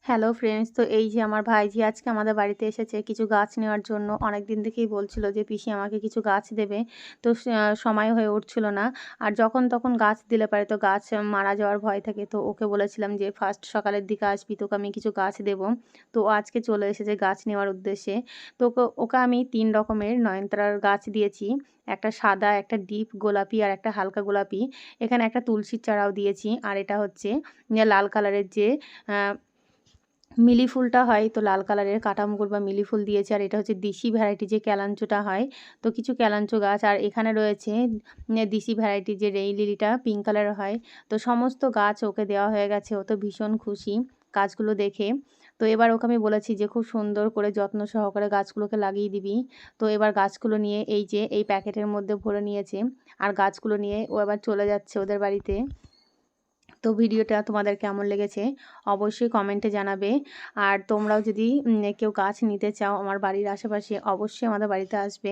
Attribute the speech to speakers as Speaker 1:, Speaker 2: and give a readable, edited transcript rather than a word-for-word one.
Speaker 1: Hello friends, তো এই যে আমার ভাইঝি আজকে আমাদের বাড়িতে এসেছে কিছু গাছ নেওয়ার জন্য। অনেক দিন থেকেই বলছিল যে পিসি আমাকে কিছু গাছ দেবে, তো সময় হয়ে উঠছিল না। আর যখন তখন গাছ দিলে পারে তো গাছ মারা যাওয়ার ভয় থাকে, তো ওকে বলেছিলাম যে ফার্স্ট সকালের দিকে আসবি, তোকে আমি কিছু গাছ দেব। তো ও আজকে চলে এসেছে গাছ নেওয়ার উদ্দেশ্যে। তো ওকে আমি 3 রকমের নয়নতারার গাছ দিয়েছি, একটা সাদা, একটা ডিপ গোলাপি আর একটা হালকা গোলাপি। এখানে একটা তুলসীর চারাও দিয়েছি, আর এটা হচ্ছে লাল কালারের যে মিলি ফুলটা হয়, তো লাল কালারের কাটামুকুর বা মিলি ফুল দিয়েছে। আর এটা হচ্ছে দেশি ভ্যারাইটি যে ক্যালাঞ্চোটা হয়, তো কিছু ক্যালাঞ্চো গাছ। আর এখানে রয়েছে দেশি ভ্যারাইটি যে রেই লিলিটা পিঙ্ক কালারের হয়। তো সমস্ত গাছ ওকে দেওয়া হয়ে গেছে, ও তো ভীষণ খুশি গাছগুলো দেখে। তো এবার ওকে আমি বলেছি যে খুব সুন্দর করে যত্ন সহকারে গাছগুলোকে লাগিয়ে দিবি। তো এবার গাছগুলো নিয়ে এই যে এই প্যাকেটের মধ্যে ভরে নিয়েছে, আর গাছগুলো নিয়ে ও এবার চলে যাচ্ছে ওদের বাড়িতে। তো ভিডিওটা তোমাদের কেমন লেগেছে অবশ্যই কমেন্টে জানাবে। আর তোমরাও যদি কেউ গাছ নিতে চাও আমার বাড়ির আশেপাশে, অবশ্যই আমাদের বাড়িতে আসবে।